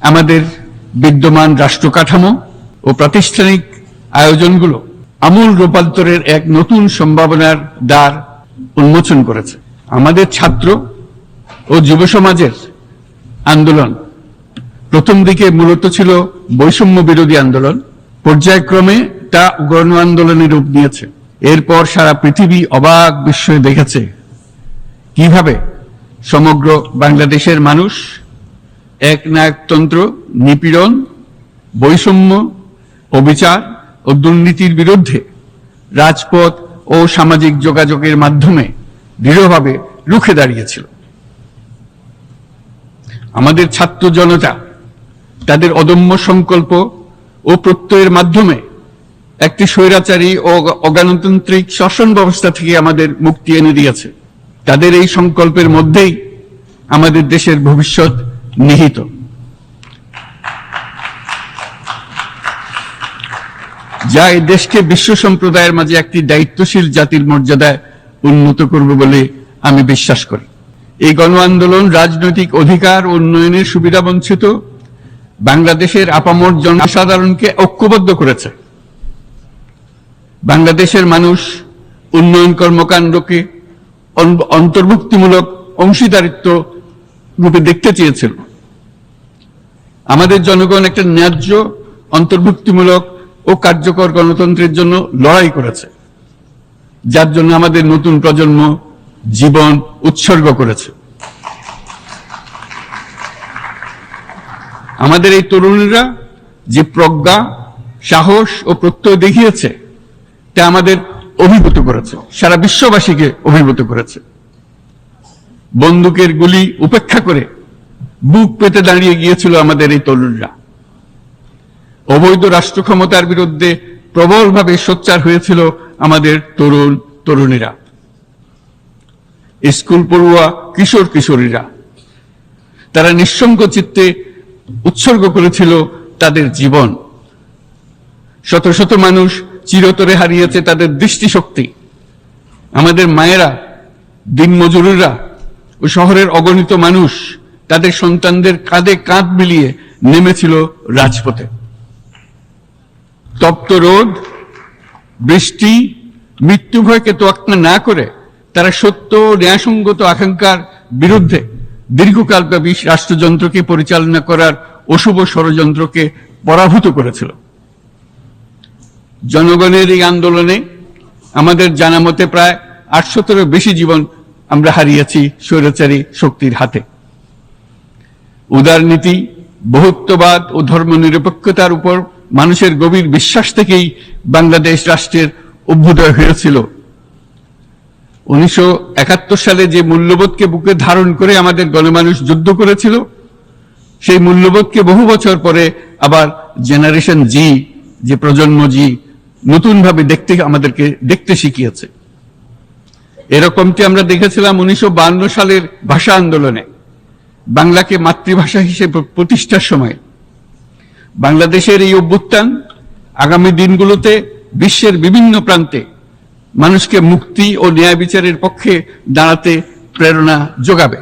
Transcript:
আমাদের বিদ্যমান রাষ্ট্র কাঠামো ও প্রাতিষ্ঠানিক আয়োজনগুলো আমূল রূপান্তরের এক নতুন সম্ভাবনার দ্বার উন্মোচন করেছে। আমাদের ছাত্র ও যুব সমাজের আন্দোলন প্রথম দিকে মূলত ছিল বৈষম্য বিরোধী আন্দোলন, পর্যায়ক্রমে তা গণ আন্দোলনের রূপ নিয়েছে। এরপর সারা পৃথিবী অবাক বিস্ময়ে দেখেছে কিভাবে সমগ্র বাংলাদেশের মানুষ একনায়কতন্ত্র, নিপীড়ন, বৈষম্য, অবিচার ও দুর্নীতির বিরুদ্ধে রাজপথ ও সামাজিক যোগাযোগের মাধ্যমে দৃঢ়ভাবে রুখে দাঁড়িয়েছিল। আমাদের ছাত্র জনতা তাদের অদম্য সংকল্প ও প্রত্যয়ের মাধ্যমে একটি স্বৈরাচারী ও অগণতান্ত্রিক শাসন ব্যবস্থা থেকে আমাদের মুক্তি এনে দিয়েছে। তাদের এই সংকল্পের মধ্যেই আমাদের দেশের ভবিষ্যৎ নিহিত। যা এই দেশকে বিশ্ব সম্প্রদায়ের মাঝে একটি দায়িত্বশীল জাতির মর্যাদায় উন্নত করবে বলে আমি বিশ্বাস করি। এই গণ আন্দোলন রাজনৈতিক অধিকার উন্নয়নের সুবিধা বঞ্চিত বাংলাদেশের আপামর জনসাধারণকে ঐক্যবদ্ধ করেছে। বাংলাদেশের মানুষ উন্নয়ন কর্মকাণ্ডকে অন্তর্ভুক্তিমূলক অংশীদারিত্ব রূপে দেখতে চেয়েছিল। আমাদের জনগণ একটা ন্যায্য, অন্তর্ভুক্তিমূলক ও কার্যকর গণতন্ত্রের জন্য লড়াই করেছে, যার জন্য আমাদের নতুন প্রজন্ম জীবন উৎসর্গ করেছে। আমাদের এই তরুণীরা যে প্রজ্ঞা, সাহস ও প্রত্যয় দেখিয়েছে তা আমাদের অভিভূত করেছে, সারা বিশ্ববাসীকে অভিভূত করেছে। বন্দুকের গুলি উপেক্ষা করে বুক পেতে দাঁড়িয়ে গিয়েছিল আমাদের এই তরুণরা। অবৈধ রাষ্ট্র ক্ষমতার বিরুদ্ধে প্রবলভাবে সোচ্চার হয়েছিল আমাদের তরুণ তরুণীরা, স্কুল পড়ুয়া কিশোর কিশোরীরা। তারা নিঃসঙ্গ চিত্তে উৎসর্গ করেছিল তাদের জীবন। শত শত মানুষ চিরতরে হারিয়েছে তাদের দৃষ্টিশক্তি। আমাদের মায়েরা, দিনমজুররা ও শহরের অগণিত মানুষ তাদের সন্তানদের কাঁধে কাঁধ মিলিয়ে নেমেছিল রাজপথে। তপ্ত রোদ, বৃষ্টি, মৃত্যু ভয়কে তোয়াক্কা না করে তারা সত্য ও ন্যায়সঙ্গত আকাঙ্ক্ষার বিরুদ্ধে দীর্ঘকালব্যাপী রাষ্ট্রযন্ত্রকে পরিচালনা করার অশুভ ষড়যন্ত্রকে পরাভূত করেছিল। জনগণের এই আন্দোলনে আমাদের জানা মতে প্রায় 800-এরও বেশি জীবন আমরা হারিয়েছি স্বৈরাচারী শক্তির হাতে। উদারনীতি, বহুত্ববাদ ও ধর্মনিরপেক্ষতার উপর মানুষের গভীর বিশ্বাস থেকেই বাংলাদেশ রাষ্ট্রের অভ্যুদয় হয়েছিল। 1971 সালে যে মূল্যবোধকে বুকে ধারণ করে আমাদের গণমানুষ যুদ্ধ করেছিল, সেই মূল্যবোধকে বহু বছর পরে আবার জেনারেশন জি, যে প্রজন্ম জি, নতুনভাবে আমাদেরকে দেখতে শিখিয়েছে। এরকমটি আমরা দেখেছিলাম 1952 সালের ভাষা আন্দোলনে, বাংলাকে মাতৃভাষা হিসেবে প্রতিষ্ঠার সময়। বাংলাদেশের এই অভ্যুত্থান আগামী দিনগুলোতে বিশ্বের বিভিন্ন প্রান্তে মানুষকে মুক্তি ও ন্যায় বিচারের পক্ষে দাঁড়াতে প্রেরণা যোগাবে।